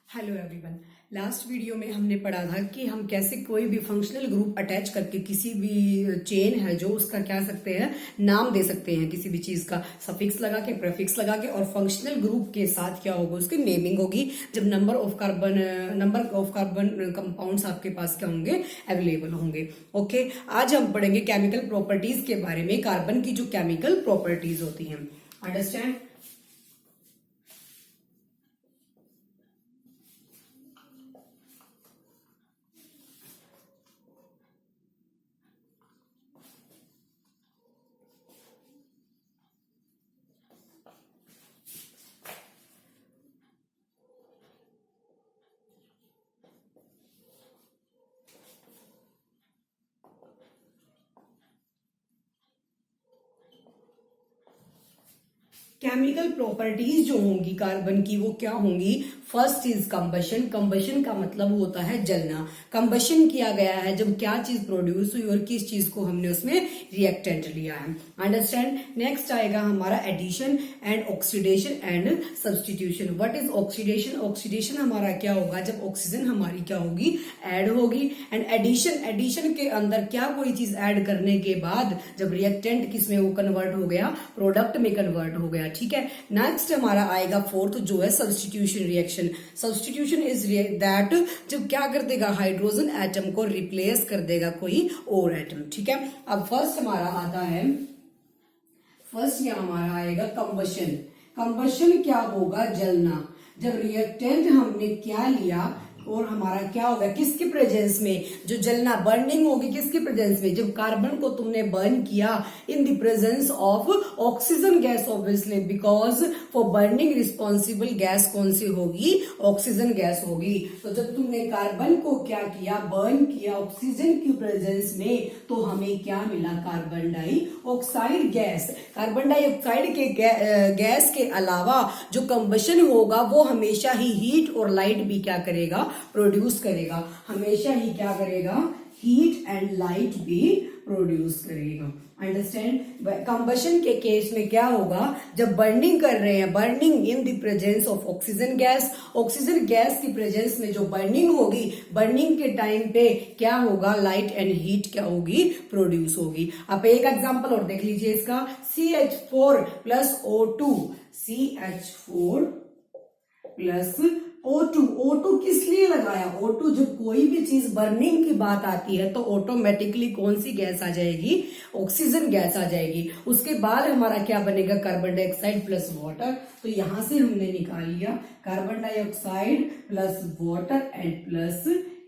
Hello everyone. Last video में हमने पढ़ा था कि हम कैसे कोई भी फंक्शनल ग्रुप अटैच करके किसी भी चेन है जो उसका क्या सकते हैं नाम दे सकते हैं, किसी भी चीज का सफिक्स लगा के प्रेफिक्स लगा के, और फंक्शनल ग्रुप के साथ क्या होगा उसकी नेमिंग होगी जब नंबर ऑफ कार्बन कंपाउंड्स आपके पास क्या होंगे अवेलेबल होंगे। ओके, आज हम पढ़ेंगे केमिकल प्रॉपर्टीज के बारे में, कार्बन की जो केमिकल प्रॉपर्टीज होती हैं। अंडरस्टैंड? केमिकल प्रॉपर्टीज जो होंगी कार्बन की वो क्या होंगी? First is combustion. कंबशन का मतलब होता है जलना। कंबशन किया गया है जब क्या चीज प्रोड्यूस हुई और किस चीज को हमने उसमें रिएक्टेंट लिया है। अंडरस्टैंड? नेक्स्ट आएगा हमारा addition and oxidation and substitution. What is oxidation? Oxidation हमारा क्या होगा जब ऑक्सीजन हमारी क्या होगी ऐड होगी। एंड एडिशन, एडिशन के अंदर क्या कोई चीज ऐड करने के बाद जब रिएक्टेंट किस में वो कन्वर्ट हो गया, प्रोडक्ट में कन्वर्ट हो गया। ठीक है, नेक्स्ट हमारा आएगा फोर्थ जो है substitution reaction. Substitution is that जब क्या कर देगा हाइड्रोजन एटम को रिप्लेस कर देगा कोई और एटम। ठीक है, अब फर्स्ट हमारा आता है, फर्स्ट यहां हमारा आएगा कंबशन। कंबशन क्या होगा? जलना। जब रिएक्टेंट हमने क्या लिया और हमारा क्या होगा किसके प्रेजेंस में जो जलना, बर्निंग होगी किसके प्रेजेंस में? जब कार्बन को तुमने बर्न किया in the presence of oxygen gas, obviously because for burning responsible gas कौन सी होगी? ऑक्सीजन गैस होगी। तो जब तुमने कार्बन को क्या किया, बर्न किया ऑक्सीजन की प्रेजेंस में, तो हमें क्या मिला? Carbon dioxide gas. Carbon dioxide के गैस के अलावा जो कंबशन होगा वो हमेशा ही हीट और लाइट भी क्या करेगा? प्रोड्यूस करेगा। हमेशा ही क्या करेगा? हीट एंड लाइट भी प्रोड्यूस करेगा। अंडरस्टैंड? कंबशन के केस में क्या होगा? जब बर्निंग कर रहे हैं, burning in the presence of oxygen gas, oxygen gas की प्रेजेंस में जो बर्निंग होगी, बर्निंग के टाइम पे क्या होगा? लाइट एंड हीट क्या होगी? प्रोड्यूस होगी। आप एक एग्जांपल और देख लीजिए इसका, CH4 plus O2। CH4 plus O2। O2 किस लिए लगाया? O2 जब कोई भी चीज बर्निंग की बात आती है तो ऑटोमेटिकली कौन सी गैस आ जाएगी? ऑक्सीजन गैस आ जाएगी। उसके बाद हमारा क्या बनेगा? Carbon dioxide plus water. तो यहां से हमने निकाल लिया carbon dioxide plus water and plus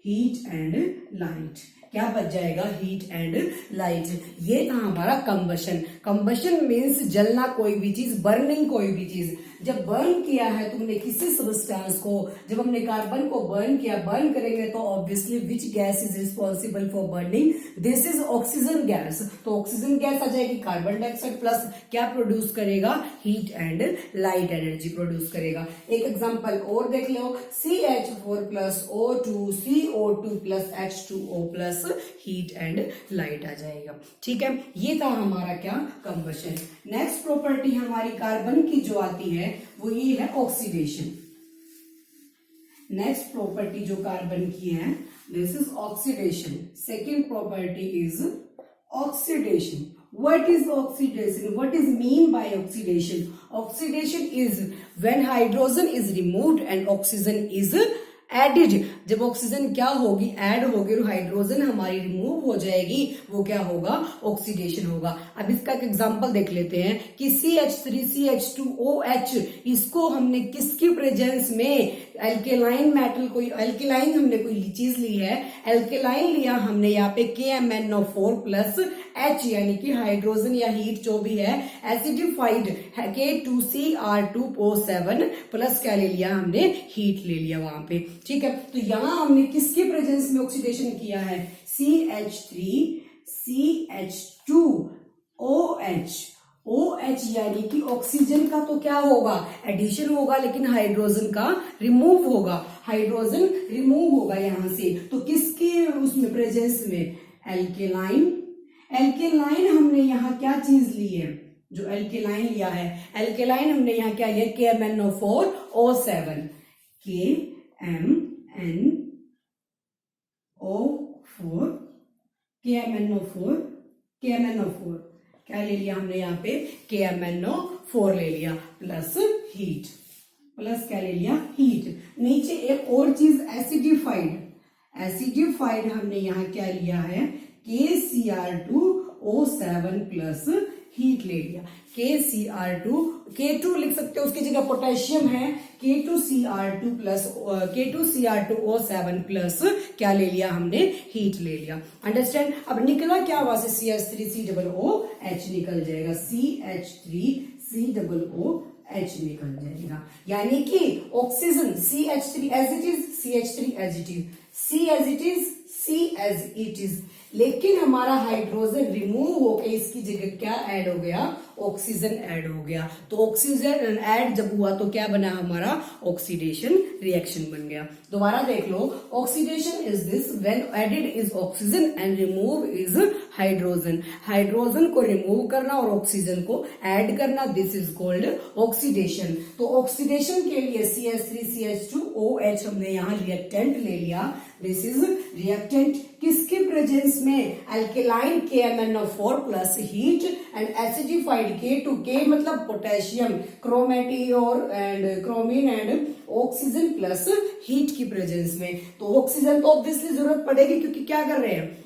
heat and light. क्या बच जाएगा? Heat and light. ये था हमारा कंबशन। कंबशन मीन्स जलना कोई भी चीज, बर्निंग कोई भी चीज। जब बर्न किया है तुमने किसी सब्सटेंस को, जब हमने कार्बन को बर्न किया, बर्न करेंगे तो obviously which gas is responsible for burning? This is oxygen gas. तो ऑक्सीजन गैस आ जाएगी, कार्बन डाइऑक्साइड प्लस क्या प्रोड्यूस करेगा? Heat and light energy produce करेगा। एक एग्जांपल और देख लो, CH4 plus O2, CO2 plus H2O plus heat and light आ जाएगा। ठीक है, ये था हमारा क्या? कंबशन। नेक्स्ट प्रॉपर्टी हमारी कार्बन की जो आती है वो ये है ऑक्सीडेशन। नेक्स्ट प्रॉपर्टी जो कार्बन की है this is oxidation. Second property is oxidation. What is oxidation? What is mean by oxidation? Oxidation is when hydrogen is removed and oxygen is added. जब ऑक्सीजन क्या होगी? ऐड होगी और hydrogen हमारी remove हो जाएगी, वो क्या होगा? ऑक्सीडेशन होगा। अब इसका एक एग्जांपल देख लेते हैं कि CH3 CH2OH, इसको हमने किसकी प्रेजेंस में? एल्केलाइन मेटल, कोई एल्केलाइन हमने कोई चीज ली है, एल्केलाइन लिया हमने यहाँ पे KMnO4 प्लस H, यानी कि हाइड्रोजन या हीट जो भी है, एसिडिफाइड K2CR2O7 प्लस क्या ले लिया हमने? हीट ले लिया वहां पे। ठीक है, तो यहां हमने किसके प्रेजेंस में ऑक्सीडेशन किया है? CH3 CH2OH। OH यानी कि ऑक्सीजन का तो क्या होगा? एडिशन होगा, लेकिन हाइड्रोजन का रिमूव होगा। हाइड्रोजन रिमूव होगा यहां से, तो किसके उसमें प्रेजेंस में? एल्केलाइन। एल्केलाइन हमने यहाँ क्या चीज ली है? जो एल्केलाइन लिया है, एल्केलाइन हमने यहाँ क्या लिया? KMnO4O7। KMnO4 KMnO4 KMnO4 क्या ले लिया हमने यहाँ पे KMnO4 ले लिया प्लस हीट, प्लस क्या ले लिया हीट। नीचे एक और चीज एसिडिफाइड हमने यहाँ क्या लिया है KCr2O7 प्लस हीट ले लिया। K2 लिख सकते हो, उसकी जगह पोटेशियम है K2Cr2O7 प्लस क्या ले लिया हमने हीट ले लिया। अंडरस्टैंड। अब निकला क्या वहां से CH3COOH निकल जाएगा, CH3COOH निकल जाएगा। यानी कि oxygen CH3 as it is, CH3 as it is, C as it is, C as it is, लेकिन हमारा हाइड्रोजन रिमूव होकर इसकी जगह क्या ऐड हो गया ऑक्सीजन ऐड हो गया। तो ऑक्सीजन ऐड जब हुआ तो क्या बना हमारा ऑक्सीडेशन रिएक्शन बन गया। दोबारा देख लो, oxidation is this when added is oxygen and remove is hydrogen. Hydrogen को रिमूव करना और ऑक्सीजन को ऐड करना, दिस इज कॉल्ड ऑक्सीडेशन। तो ऑक्सीडेशन के लिए CH3CH2OH हमने यहाँ रिएक्टेंट ले लिया, दिस इज रिएक्टेंट किसके प्रेजेंस में alkaline KMnO4 plus heat and acidified K2, K मतलब पोटेशियम, क्रोमेटी और एंड क्रोमीन एंड ऑक्सीजन प्लस हीट की प्रेजेंस में। तो ऑक्सीजन तो ऑब्वियसली जरूरत पड़ेगी क्योंकि क्या कर रहे हैं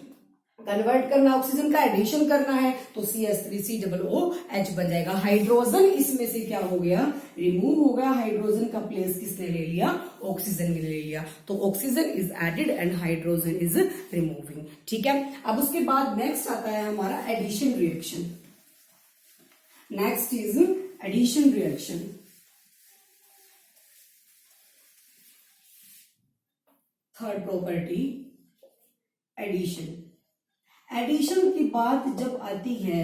कन्वर्ट करना, ऑक्सीजन का एडिशन करना है, तो CH3COOH बन जाएगा। हाइड्रोजन इसमें से क्या हो गया रिमूव हो गया, हाइड्रोजन का प्लेस किसने ले लिया ऑक्सीजन ने ले लिया। तो oxygen is added and hydrogen is removing. ठीक है। अब उसके बाद नेक्स्ट आता है हमारा addition reaction. Next is addition reaction. Third property addition. Addition की बात जब आती है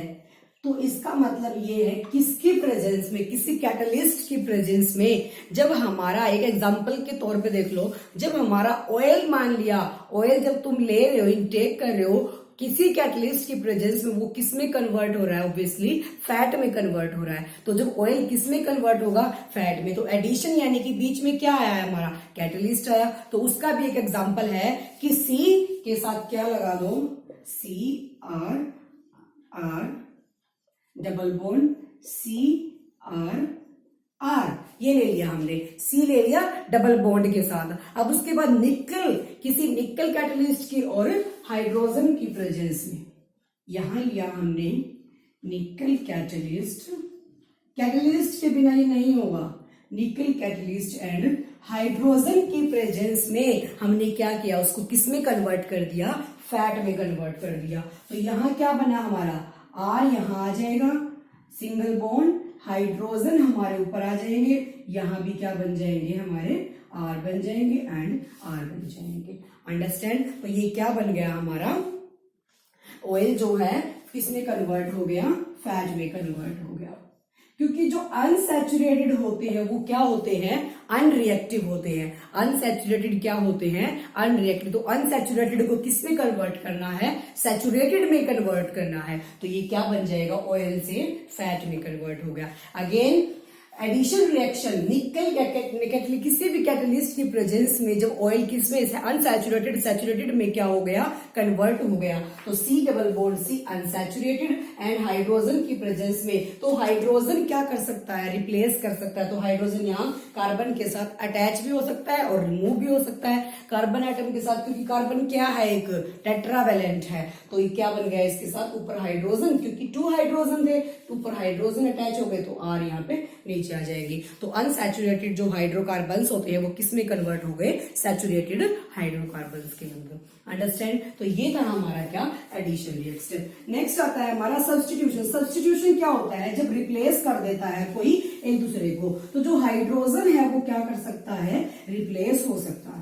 तो इसका मतलब ये है किसकी प्रेजेंस में, किसी कैटलिस्ट की प्रेजेंस में, जब हमारा एक एग्जांपल के तौर पे देख लो, जब हमारा ऑयल मान लिया, ऑयल जब तुम ले रहे हो इनटेक कर रहे हो किसी कैटलिस्ट की प्रेजेंस में, वो किस में कन्वर्ट हो रहा है ऑब्वियसली फैट में कन्वर्ट हो रहा है। तो जब ऑयल किस में कन्वर्ट होगा फैट में। तो एडिशन यानी कि बीच में क्या आया हमारा कैटलिस्ट आया। तो उसका भी एक एग्जांपल है कि C के साथ क्या लगा दो CR डबल बॉन्ड CR ये ले लिया हमने, C ले लिया डबल बॉन्ड के साथ। अब उसके बाद निकल, किसी निकल कैटलिस्ट की और हाइड्रोजन की प्रेजेंस में यहां लिया हमने निकल कैटलिस्ट। कैटलिस्ट के बिना ये नहीं होगा, निकल कैटलिस्ट एंड हाइड्रोजन की प्रेजेंस में हमने क्या किया उसको किस में कन्वर्ट कर दिया फैट में कन्वर्ट कर दिया। तो यहां क्या बना हमारा R यहां आ जाएगा, सिंगल बॉन्ड हाइड्रोजन हमारे ऊपर आ जाएंगे, यहां भी क्या बन जाएंगे हमारे R बन जाएंगे एंड R बन जाएंगे। अंडरस्टैंड। तो ये क्या बन गया हमारा ऑयल जो है किसमें कन्वर्ट हो गया फैट में कन्वर्ट हो गया। क्योंकि जो अनसैचुरेटेड होते हैं वो क्या होते हैं अनरिएक्टिव होते हैं। अनसैचुरेटेड क्या होते हैं अनरिएक्टिव। तो अनसैचुरेटेड को किस में कन्वर्ट करना है सैचुरेटेड में कन्वर्ट करना है। तो ये क्या बन जाएगा ऑयल से फैट में कन्वर्ट हो गया। अगेन एडिशन रिएक्शन निकल किसी भी कैटलिस्ट की प्रेजेंस में जब ऑयल किस में अनसैचुरेटेड सैचुरेटेड में क्या हो गया कन्वर्ट हो गया। तो C double bond C unsaturated and hydrogen की प्रेजेंस में तो हाइड्रोजन क्या कर सकता है रिप्लेस कर सकता है। तो हाइड्रोजन यहाँ कार्बन के साथ अटैच भी हो सकता है और रिमूव भी हो सकता है कार्बन एटम के साथ, क्योंकि कार्बन क्या है एक टेट्रावेलेंट है। तो ये क्या बन गया इसके साथ ऊपर हाइड्रोजन, क्योंकि 2 हाइड्रोजन थे तो ऊपर हाइड्रोजन अटैच हो गए तो R यहाँ पे नीचे आ जाएगी। तो अनसैचुरेटेड जो हाइड्रोकार्बन्स होते हैं वो किस में कन्वर्ट हो गए सैचुरेटेड हाइड्रोकार्बन्स के अंदर। अंडरस्टैंड। तो ये था हमारा क्या एडिशन रिएक्शन। नेक्स्ट आता है हमारा सब्स्टिट्यूशन। सब्स्टिट्यूशन क्या होता है जब रिप्लेस कर देता है कोई एक दूसरे को। तो जो हाइड्रोजन है वो क्या कर सकता है रिप्लेस हो सकता है।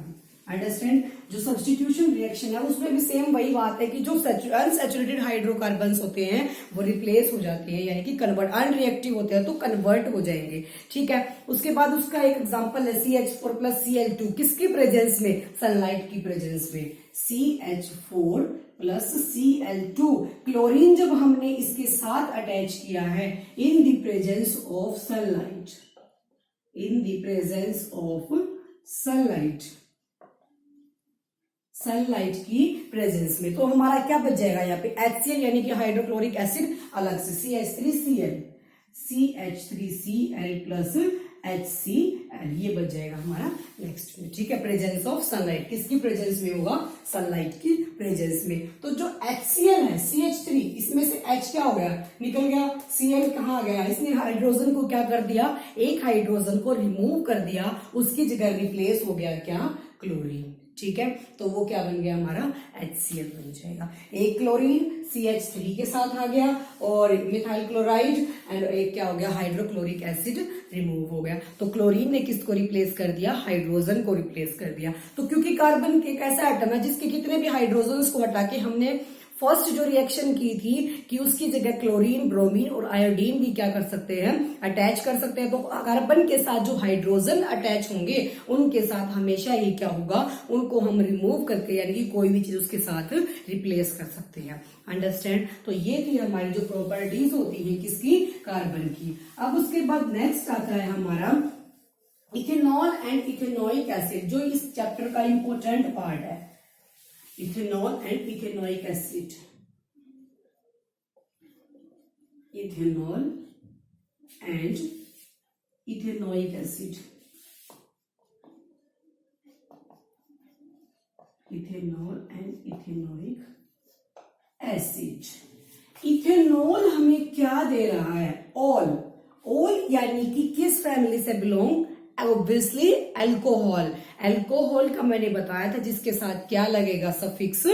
अंडरस्टैंड। जो सब्स्टिट्यूशन रिएक्शन है उसमें भी सेम वही बात है कि जो अनसैचुरेटेड हाइड्रोकार्बन्स होते हैं वो रिप्लेस हो जाते हैं, यानी कि कन्वर्ट अनरिएक्टिव होते हैं तो कन्वर्ट हो जाएंगे। ठीक है। उसके बाद उसका एक एग्जांपल है CH4 प्लस Cl2 किसकी प्रेजेंस में सनलाइट की प्रेजेंस में CH4 प्लस Cl2 क्लोरीन जब हमने इसके साथ अटैच किया है in the presence of sunlight, in the presence of sunlight, sunlight की प्रेजेंस में। तो हमारा क्या बच जाएगा यहाँ पे HCl यानी कि हाइड्रोक्लोरिक एसिड अलग से CH3Cl, CH3Cl प्लस HCl, ये बच जाएगा हमारा नेक्स्ट में। ठीक है, प्रेजेंस ऑफ सनलाइट किसकी प्रेजेंस में होगा, सनलाइट की प्रेजेंस में। तो जो HCl है CH3, इसमें से H क्या हो गया, निकल गया, Cl कहाँ गया, इसने हाइड्रोजन को क्या कर दिया, एक हाइड्रोजन को रिमूव कर दिया, उसकी जगह रिप्लेस हो गया क्या, क्लोरीन। ठीक है, तो वो क्या बन गया हमारा HCl बन जाएगा। एक क्लोरीन CH3 के साथ आ गया और मिथाइल क्लोराइड एंड एक क्या हो गया, हाइड्रोक्लोरिक एसिड रिमूव हो गया। तो क्लोरीन ने किसको रिप्लेस कर दिया, हाइड्रोजन को रिप्लेस कर दिया। तो क्योंकि कार्बन एक ऐसा एटम है जिसके कितने भी हाइड्रोजन को हटा के हमने फर्स्ट जो रिएक्शन की थी कि उसकी जगह क्लोरीन, ब्रोमीन और आयोडीन भी क्या कर सकते हैं, अटैच कर सकते हैं। तो कार्बन के साथ जो हाइड्रोजन अटैच होंगे उनके साथ हमेशा ये क्या होगा, उनको हम रिमूव करके यानी कि कोई भी चीज उसके साथ रिप्लेस कर सकते हैं। अंडरस्टैंड। तो ये थी हमारी जो प्रॉपर्टीज होती है किसकी, कार्बन की। अब उसके बाद नेक्स्ट आता है हमारा इथेनॉल एंड इथेनोइक एसिड, जो इस चैप्टर का इंपॉर्टेंट पार्ट है। Ethanol and ethanoic acid, ethanol and ethanoic acid, ethanol and ethanoic acid. Ethanol हमें क्या दे रहा है, ऑल, ऑल यानी कि किस फैमिली से बिलोंग, ऑब्वियसली अल्कोहल। अल्कोहल का मैंने बताया था जिसके साथ क्या लगेगा, सफिक्स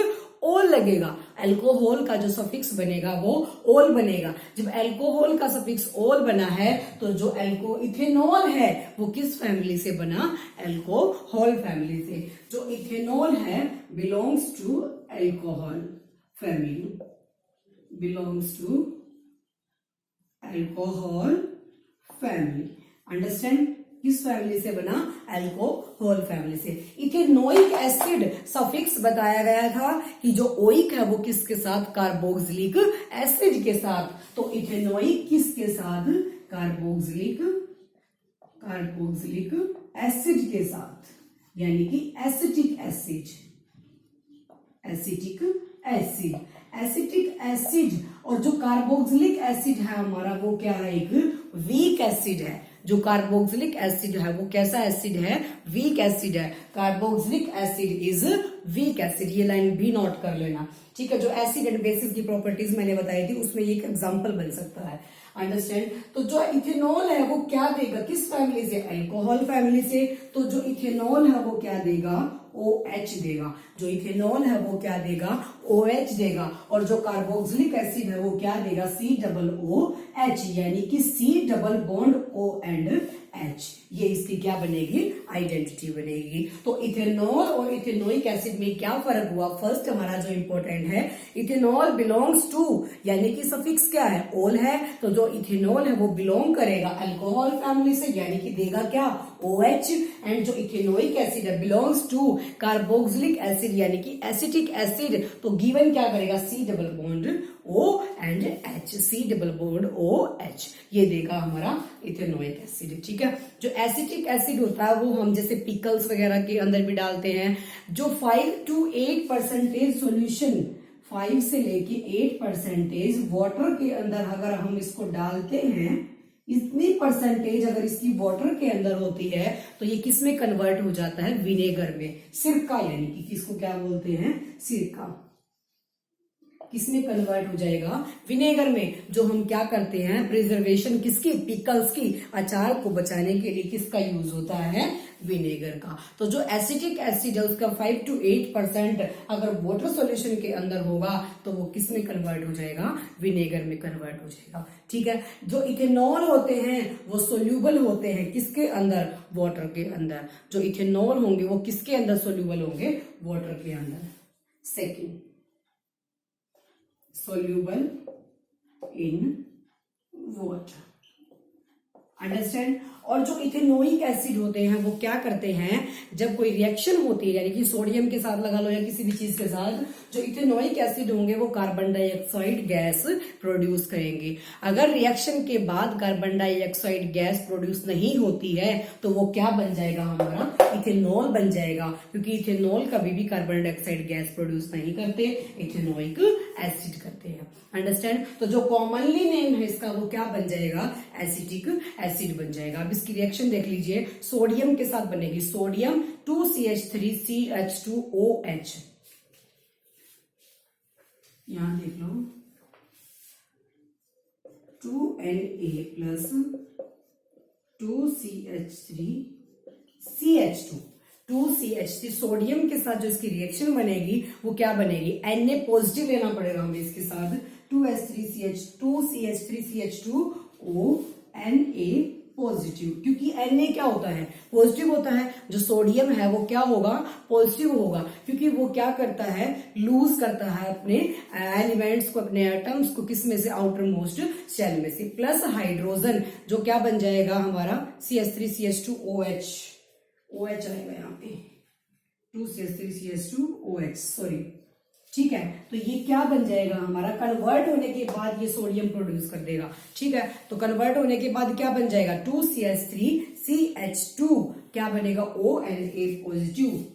ओल लगेगा। अल्कोहल का जो सफिक्स बनेगा वो ओल बनेगा। जब अल्कोहल का सफिक्स ओल बना है तो जो इथेनॉल है वो किस फैमिली से बना, अल्कोहल फैमिली से। जो इथेनॉल है belongs to alcohol family, belongs to alcohol family. Understand, किस फैमिली से बना, अल्कोहल फैमिली से। इथेनोइक एसिड सफिक्स बताया गया था कि जो ओइक है वो किसके साथ, कार्बोक्सिलिक एसिड के साथ। तो इथेनोइक किसके साथ, कार्बोक्सिलिक एसिड के साथ, यानी कि acetic acid, acetic acid, acetic acid. और जो कार्बोक्सिलिक एसिड है हमारा वो क्या है, एक वीक एसिड है। जो कार्बोक्सिलिक एसिड है वो कैसा एसिड है, वीक एसिड है। Carboxylic acid is weak acid, ये लाइन भी नोट कर लेना। ठीक है, जो एसिड एंड बेसिस की प्रॉपर्टीज मैंने बताई थी उसमें एक एग्जांपल बन सकता है। अंडरस्टैंड। तो जो इथेनॉल है वो क्या देगा, किस फैमिली से, अल्कोहल फैमिली से। तो जो इथेनॉल है वो क्या देगा, OH देगा। जो इथेनॉल है वो क्या देगा, OH देगा। और जो कार्बोक्सिलिक एसिड है वो क्या देगा, COOH, यानी कि C double bond O and H। ये इसकी क्या बनेगी, आइडेंटिटी बनेगी। तो इथेनॉल और इथेनोइक एसिड में क्या फर्क हुआ, फर्स्ट हमारा जो इंपॉर्टेंट है, इथेनॉल बिलोंग्स टू, यानी कि सफिक्स क्या है, ओल है। तो जो इथेनॉल है वो बिलोंग करेगा अल्कोहल फैमिली से, यानी कि देगा क्या, OH। एंड जो इथेनोइक एसिड है बिलोंग्स टू कार्बोक्सिलिक एसिड, यानी कि एसिटिक एसिड। तो गिवन क्या करेगा, C double bond O and H, C double bond OH, ये देगा हमारा इथेनोइक एसिड। ठीक है, जो एसिटिक एसिड होता है वो हम जैसे पिकल्स वगैरह के अंदर भी डालते हैं। जो 5 to 8% सोल्यूशन, 5 से लेके 8% वाटर के अंदर अगर हम इसको डालते हैं, इतनी परसेंटेज अगर इसकी वाटर के अंदर होती है तो ये किस में कन्वर्ट हो जाता है, विनेगर में, सिरका, यानी कि किसको क्या बोलते हैं, सिरका। किसमें कन्वर्ट हो जाएगा, विनेगर में। जो हम क्या करते हैं, प्रिजर्वेशन किसकी, पिकल्स की, अचार को बचाने के लिए किसका यूज होता है, विनेगर का। तो जो एसिटिक एसिड है उसका 5 to 8% अगर वाटर सॉल्यूशन के अंदर होगा तो वो किस में कन्वर्ट हो जाएगा, विनेगर में कन्वर्ट हो जाएगा। ठीक है, जो इथेनॉल होते हैं वो सोल्यूबल होते हैं किसके अंदर, वाटर के अंदर। जो इथेनॉल होंगे वो किसके अंदर सोल्यूबल होंगे, वाटर के अंदर। Second, soluble in water, understand. और जो इथेनोइक एसिड होते हैं वो क्या करते हैं, जब कोई रिएक्शन होती है यानी कि सोडियम के साथ लगा लो या किसी भी चीज के साथ, जो इथेनोइक एसिड होंगे वो कार्बन डाइऑक्साइड गैस प्रोड्यूस करेंगे। अगर रिएक्शन के बाद कार्बन डाइऑक्साइड गैस प्रोड्यूस नहीं होती है तो वो क्या बन जाएगा, हमारा इथेनॉल बन जाएगा, क्योंकि इथेनॉल कभी भी कार्बन डाइऑक्साइड गैस प्रोड्यूस नहीं करते, इथेनोइक एसिड करते हैं। अंडरस्टैंड। तो जो कॉमनली नेम है इसका वो क्या बन जाएगा, एसिटिक एसिड बन जाएगा। अब इसकी रिएक्शन देख लीजिए, सोडियम के साथ बनेगी सोडियम 2CH3CH2OH, यहां देख लो 2Na plus 2CH3CH2, 2CH3 sodium के साथ जो इसकी रिएक्शन बनेगी वो क्या बनेगी, Na पॉजिटिव लेना पड़ेगा हमें इसके साथ, 2CH3CH2O Na पॉजिटिव, क्योंकि Na क्या होता है, पॉजिटिव होता है। जो सोडियम है वो क्या होगा, पॉजिटिव होगा, क्योंकि वो क्या करता है, लूज करता है अपने एलिमेंट्स को, अपने एटम्स को, किस में से, आउटर मोस्ट शेल में से, प्लस हाइड्रोजन जो क्या बन जाएगा हमारा CH3CH2OH, OH आएगा यहाँ पे 2CH3CH2OH, सॉरी, ठीक है। तो ये क्या बन जाएगा हमारा, कन्वर्ट होने के बाद ये सोडियम प्रोड्यूस कर देगा, ठीक है। तो कन्वर्ट होने के बाद क्या बन जाएगा, 2CH3CH2 क्या बनेगा, ONA पॉजिटिव,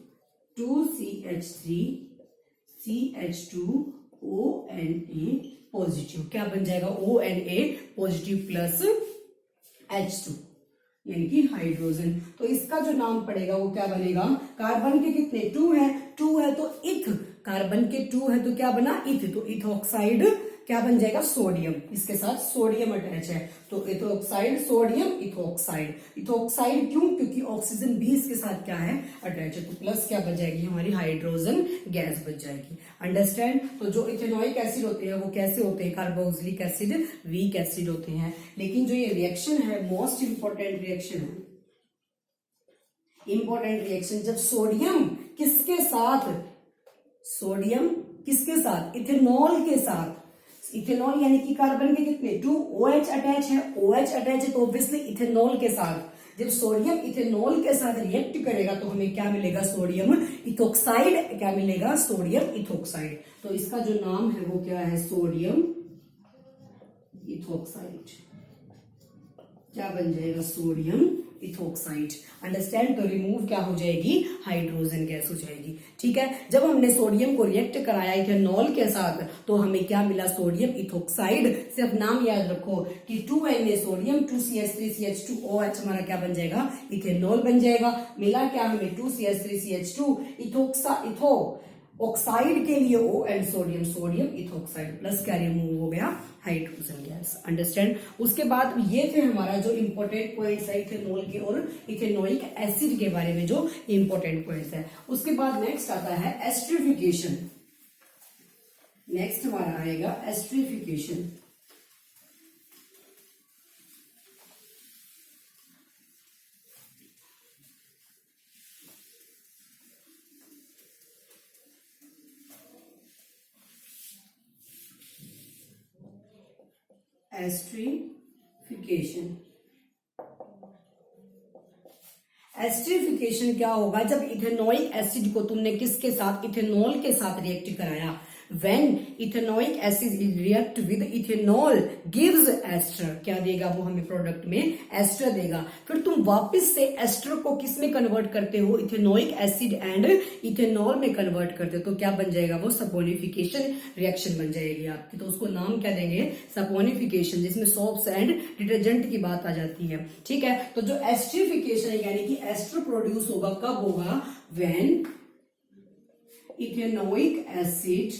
2CH3CH2ONA पॉजिटिव क्या बन जाएगा, ONA पॉजिटिव प्लस H2 यानी कि हाइड्रोजन। तो इसका जो नाम पड़ेगा वो क्या बनेगा, कार्बन के कितने 2 है तो इथ, कार्बन के 2 है तो क्या बना, इथ, तो इथॉक्साइड क्या बन जाएगा, सोडियम, इसके साथ सोडियम अटैच है तो इथॉक्साइड सोडियम इथॉक्साइड, इथॉक्साइड क्यों, क्योंकि ऑक्सीजन भी इसके साथ क्या है, अटैच है, तो प्लस क्या बच जाएगी हमारी, हाइड्रोजन गैस बच जाएगी। अंडरस्टैंड। तो जो इथेनोइक एसिड होते हैं वो कैसे होते हैं, कार्बोक्सिलिक एसिड, वीक एसिड होते हैं। लेकिन जो ये रिएक्शन है मोस्ट इंपॉर्टेंट रिएक्शन है, इंपॉर्टेंट रिएक्शन, जब सोडियम किसके साथ, सोडियम किसके साथ, इथेनॉल के साथ, इथेनॉल यानी कि कार्बन के कितने 2, OH अटैच है, OH अटैच है तो ऑब्वियसली इथेनॉल के साथ जब सोडियम इथेनॉल के साथ रिएक्ट करेगा तो हमें क्या मिलेगा, सोडियम इथॉक्साइड, क्या मिलेगा, सोडियम इथॉक्साइड। तो इसका जो नाम है वो क्या है, सोडियम इथॉक्साइड, क्या बन जाएगा, सोडियम इथॉक्साइड। अंडरस्टैंड। तो रिमूव क्या हो जाएगी, हाइड्रोजन गैस हो जाएगी, ठीक है। जब हमने सोडियम को रिएक्ट कराया इथेनॉल के साथ तो हमें क्या मिला, सोडियम इथॉक्साइड। सिर्फ नाम याद रखो कि 2Na सोडियम 2CH3CH2OH हमारा क्या बन जाएगा, इथेनॉल बन जाएगा। मिला क्या हमें, 2CH3CH2 इथो ऑक्साइड के लिए O and sodium, sodium ethoxide plus क्या रिमूव हो गया, हाइड्रोजन गैस। अंडरस्टैंड। उसके बाद ये थे हमारा जो इंपॉर्टेंट पॉइंट्स है इथेनॉल के और इथेनोइक एसिड के बारे में जो इंपॉर्टेंट पॉइंट्स है। उसके बाद नेक्स्ट आता है एस्ट्रिफिकेशन, नेक्स्ट हमारा आएगा एस्ट्रिफिकेशन। एस्ट्रिफिकेशन, एस्ट्रिफिकेशन क्या होगा, जब इथेनोइक एसिड को तुमने किसके साथ, इथेनॉल के साथ रिएक्ट कराया, when ethanoic acid react with ethanol gives ester, क्या देगा वो हमें प्रोडक्ट में, एस्टर देगा। फिर तुम वापस से एस्टर को किस में कन्वर्ट करते हो, इथेनोइक एसिड एंड इथेनॉल में कन्वर्ट करते हो तो क्या बन जाएगा, वो सपोनिफिकेशन रिएक्शन बन जाएगी आपकी। तो उसको नाम क्या देंगे, सपोनिफिकेशन, जिसमें सोप्स एंड डिटर्जेंट की बात आ जाती है, ठीक है। तो जो एस्ट्रिफिकेशन है यानी कि एस्टर प्रोड्यूस होगा, कब होगा, when ethanoic acid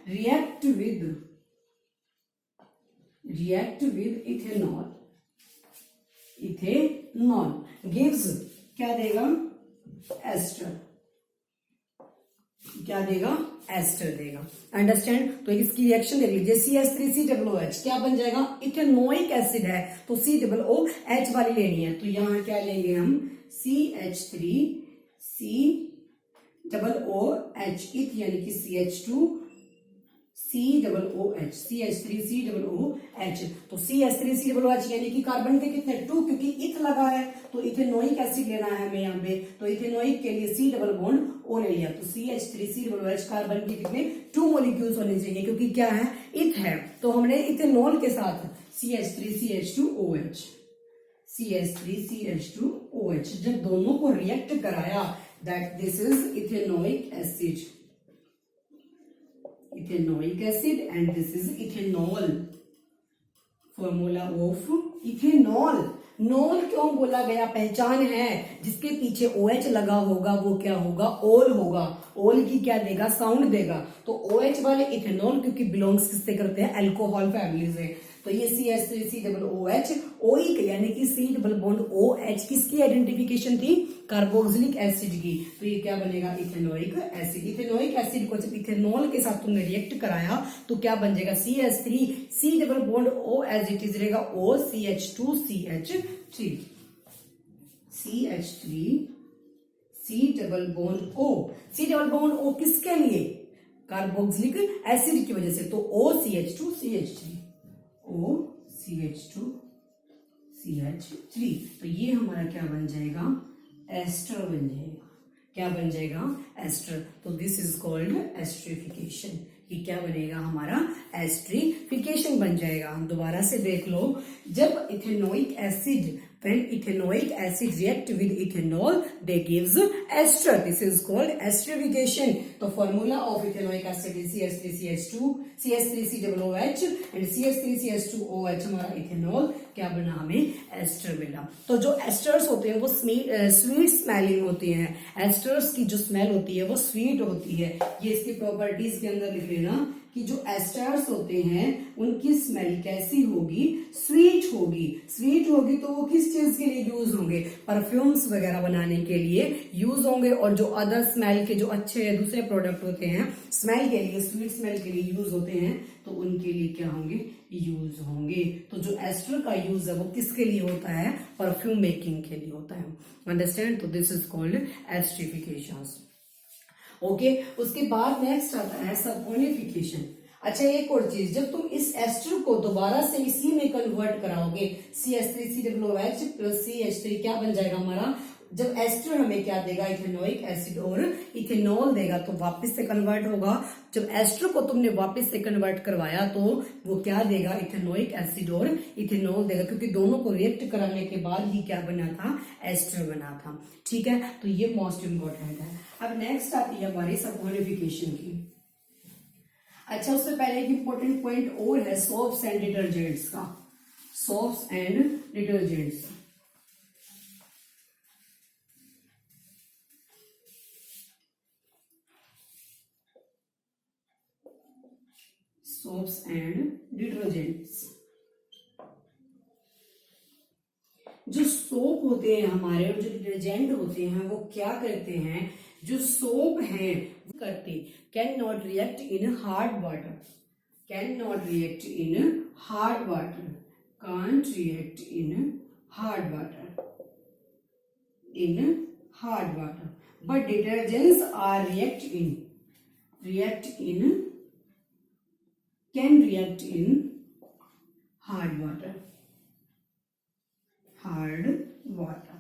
react with ethanol gives क्या देगा, एस्टर, क्या देगा, एस्टर देगा। अंडरस्टैंड। तो इसकी रिएक्शन देख लीजिए, CH3COOH क्या बन जाएगा, इथेनोइक एसिड है तो COOH वाली लेनी है, तो यहां क्या लेंगे हम, CH3COOH इथ यानी कि CH2 COOH, CH3COOH। तो CH3COOH यानी कि कार्बन के कितने 2, क्योंकि इथ लगा है तो इथेनोइक एसिड लेना है हमें यहाँ पे, तो इथेनोइक के लिए C डबल बॉन्ड O ले लिया, तो CH3COOH कार्बन के कितने 2 मॉलिक्यूल्स होने चाहिए, क्योंकि क्या है इथ है, तो हमने इथेनॉल के साथ CH3CH2OH, CH3CH2OH जब दोनों को रिएक्ट कराया, that this is ethanoic acid, ethanoic acid and this is ethanol, formula of ethanol. Knoll क्यों बोला गया, पहचान है, जिसके पीछे OH लगा होगा वो क्या होगा, ओल होगा, ओल की क्या देगा, साउंड देगा, तो OH वाले इथेनॉल क्योंकि बिलोंग्स किससे करते हैं, अल्कोहल फैमिली से, तो ये CH3COOH ओइक यानी कि C डबल बॉन्ड OH किसकी आइडेंटिफिकेशन थी, कार्बोक्सिलिक एसिड की, तो ये क्या बनेगा, इथेनोइक एसिड। इथेनोइक एसिड को जब इथेनॉल के साथ तुमने रिएक्ट कराया तो क्या बन जाएगा, CH3 C double bond O as it is रहेगा O CH2CH3, CH3 C double bond O, C double bond O किसके लिए, कार्बोक्सिलिक एसिड की वजह से, तो O CH2CH3, O CH2CH3, तो ये हमारा क्या बन जाएगा, एस्टर बन जाएगा, क्या बन जाएगा, एस्टर, तो दिस इज कॉल्ड एस्ट्रिफिकेशन, ये क्या बनेगा हमारा, एस्ट्रिफिकेशन बन जाएगा। हम दोबारा से देख लो, जब ethanoic acid, when ethanoic acid react with ethanol they gives ester, this is called esterification। तो formula of ethanoic acid is CH3CH2 CH3COOH and CH3CH2OH हमारा इथेनॉल क्या बना, हमें एस्टर मिला। तो जो एस्टर्स होते हैं वो स्वीट स्मेलिंग होती हैं, एस्टर्स की जो स्मेल होती है वो स्वीट होती है, ये इसकी प्रॉपर्टीज के अंदर लिख लेना कि जो एस्टर्स होते हैं उनकी स्मेल कैसी होगी, स्वीट होगी, स्वीट होगी तो वो किस चीज के लिए यूज होंगे, परफ्यूम्स वगैरह बनाने के लिए यूज होंगे, और जो अदर स्मेल के जो अच्छे दूसरे प्रोडक्ट होते हैं स्मेल के लिए, स्वीट स्मेल के लिए यूज होते हैं, तो उनके लिए क्या होंगे, यूज होंगे। तो जो एस्टर का यूज है वो किसके लिए होता है, परफ्यूम मेकिंग के लिए होता है, अंडरस्टैंड, तो this is called esterification. Okay, उसके बाद नेक्स्ट आता है सपोनिफिकेशन। अच्छा, एक और चीज, जब तुम इस एस्टर को दोबारा से इसी में कन्वर्ट कराओगे, CH3COOH प्लस CH3 क्या बन जाएगा हमारा, जब एस्टर हमें क्या देगा, इथेनोइक एसिड और इथेनॉल देगा, तो वापस से कन्वर्ट होगा। जब एस्टर को तुमने वापस से कन्वर्ट करवाया तो वो क्या देगा, इथेनोइक एसिड और इथेनॉल देगा, क्योंकि दोनों को रिएक्ट कराने के बाद ही क्या बना था, एस्टर बना था। ठीक है, तो ये मोस्ट इंपॉर्टेंट है। अब नेक्स्ट आती है हमारी सपोनिफिकेशन की। अच्छा, उससे पहले एक इंपॉर्टेंट पॉइंट और है सोप्स एंड डिटर्जेंट्स का, soaps and detergents. Soaps and detergents, जो सोप होते हैं हमारे और जो डिटर्जेंट होते हैं वो क्या करते हैं, जो सोप हैं करते can not react in hard water, can not react in hard water, can't react in hard water, in hard water, but detergents are react in can react in hard water, hard water.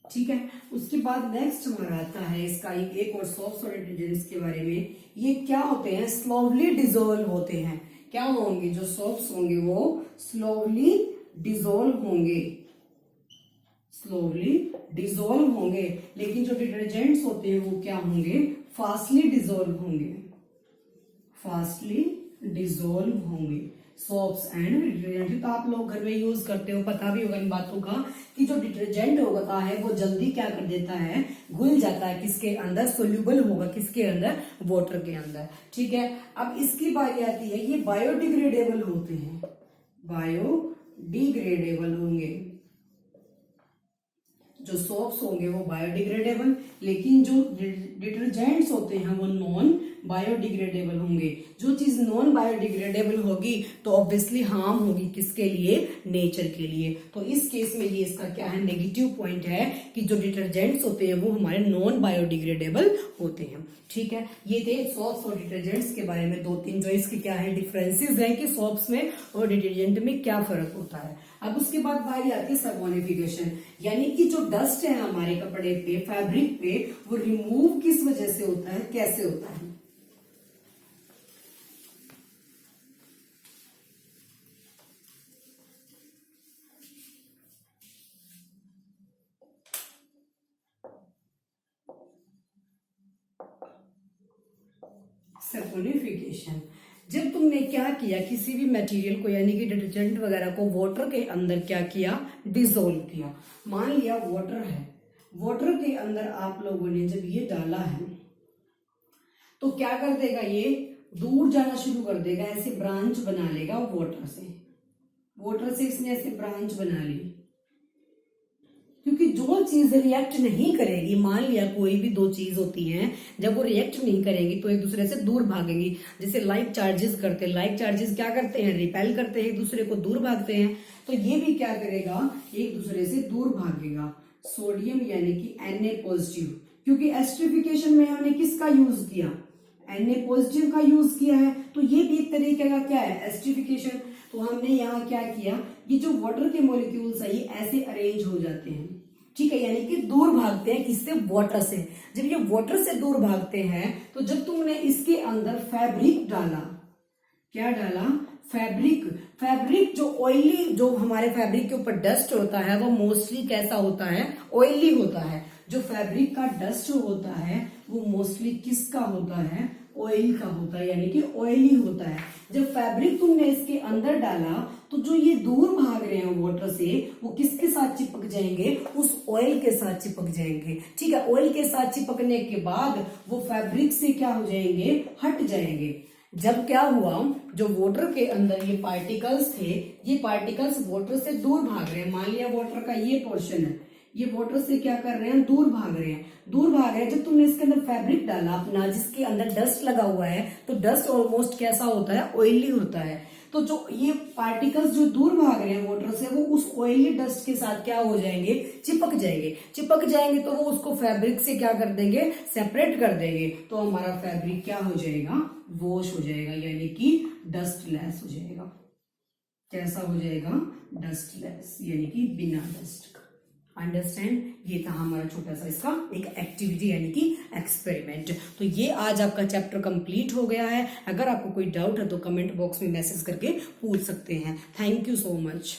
ठीक है, उसके बाद next हमारा आता है इसका एक और सोप्स और डिटर्जेंट्स के बारे में। ये क्या होते हैं, स्लोवली डिजोल्व होते हैं। क्या होंगे, जो सोप्स होंगे वो स्लोवली डिजोल्व होंगे, स्लोवली डिजोल्व होंगे, लेकिन जो डिटर्जेंट्स होते हैं वो क्या होंगे, फास्टली डिजोल्व होंगे, फास्टली डिजोल्व होंगे। सोप्स एंड डिटर्जेंट तो आप लोग घर में यूज करते हो, पता भी होगा इन बातों का कि जो डिटर्जेंट होता है वो जल्दी क्या कर देता है, घुल जाता है किसके अंदर, सोल्यूबल होगा किसके अंदर, वाटर के अंदर। ठीक है, अब इसकी बारी आती है, ये बायोडिग्रेडेबल होते हैं, बायोडिग्रेडेबल होंगे, जो सोप्स होंगे वो बायोडिग्रेडेबल, लेकिन जो डिटर्जेंट्स होते हैं वो नॉन बायोडिग्रेडेबल होंगे। जो चीज नॉन बायोडिग्रेडेबल होगी तो ऑब्वियसली हार्म होगी किसके लिए, नेचर के लिए। तो इस केस में ये इसका क्या है, नेगेटिव पॉइंट है कि जो डिटर्जेंट्स होते हैं वो हमारे नॉन बायोडिग्रेडेबल होते हैं। ठीक है, ये थे सोप्स और डिटर्जेंट्स के बारे में 2-3 जो इसके क्या है डिफरेंसेस हैं कि सोप्स में और डिटर्जेंट में क्या फर्क होता है। अब उसके बाद बारी आती है सैपोनिफिकेशन, यानी कि जो डस्ट है हमारे कपड़े पे, फैब्रिक पे, वो रिमूव किस वजह से होता है, कैसे होता है। सैपोनिफिकेशन, जब तुमने क्या किया, किसी भी मटेरियल को यानी कि डिटर्जेंट वगैरह को वाटर के अंदर क्या किया, डिसोल्व किया। मान लिया वाटर है, वाटर के अंदर आप लोगों ने जब ये डाला है तो क्या कर देगा, ये दूर जाना शुरू कर देगा, ऐसे ब्रांच बना लेगा वाटर से। वाटर से इसने ऐसे ब्रांच बना ली, क्योंकि जो चीज रिएक्ट नहीं करेगी, मान लिया कोई भी दो चीज होती हैं, जब वो रिएक्ट नहीं करेंगी तो एक दूसरे से दूर भागेंगी। जैसे लाइक चार्जेस करते हैं, लाइक चार्जेस क्या करते हैं, रिपेल करते हैं, एक दूसरे को दूर भागते हैं। तो ये भी क्या करेगा, एक दूसरे से दूर भागेगा। सोडियम यानी कि Na पॉजिटिव, क्योंकि एस्ट्रिफिकेशन में हमने किसका यूज किया, Na पॉजिटिव का यूज किया है, तो ये भी एक तरीके का क्या है, एस्ट्रिफिकेशन। तो हमने यहाँ क्या किया, ये जो वाटर के मॉलिक्यूल्स है ये ऐसे अरेंज हो जाते हैं। ठीक है, यानी कि दूर भागते हैं किससे, वाटर से। जब ये वाटर से दूर भागते हैं तो जब तुमने इसके अंदर फैब्रिक डाला, क्या डाला, फैब्रिक। फैब्रिक जो ऑयली, जो हमारे फैब्रिक के ऊपर डस्ट होता है वो मोस्टली कैसा होता है, ऑयली होता है। जो फैब्रिक का डस्ट होता है वो मोस्टली किसका होता है, ऑयल का होता है, यानी कि ऑयली होता है। जब फैब्रिक तुमने इसके अंदर डाला तो जो ये दूर भाग रहे हैं वाटर से, वो किसके साथ चिपक जाएंगे, उस ऑयल के साथ चिपक जाएंगे। ठीक है, ऑयल के साथ चिपकने के बाद वो फैब्रिक से क्या हो जाएंगे, हट जाएंगे। जब क्या हुआ, जो वाटर के अंदर ये पार्टिकल्स थे, ये पार्टिकल्स वाटर से दूर भाग रहे हैं। मान लिया वाटर का ये पोर्शन है, ये वाटर से क्या कर रहे हैं, दूर भाग रहे हैं, दूर भाग रहे हैं। जब तुमने इसके अंदर फैब्रिक डाला अपना, जिसके अंदर डस्ट लगा हुआ है, तो डस्ट ऑलमोस्ट कैसा होता है, ऑयली होता है। तो जो ये पार्टिकल्स जो दूर भाग रहे हैं वाटर से, वो उस ऑयली डस्ट के साथ क्या हो जाएंगे, चिपक जाएंगे। चिपक जाएंगे तो वो उसको फैब्रिक से क्या कर देंगे, सेपरेट कर देंगे। तो हमारा फैब्रिक क्या हो जाएगा, वॉश हो जाएगा, यानी कि डस्टलेस हो जाएगा। कैसा हो जाएगा, डस्टलेस, यानी कि बिना डस्ट का। अंडरस्टैंड, ये था हमारा छोटा सा इसका एक एक्टिविटी यानी कि एक्सपेरिमेंट। तो ये आज आपका चैप्टर कंप्लीट हो गया है। अगर आपको कोई डाउट है तो कमेंट बॉक्स में मैसेज करके पूछ सकते हैं। Thank you so much.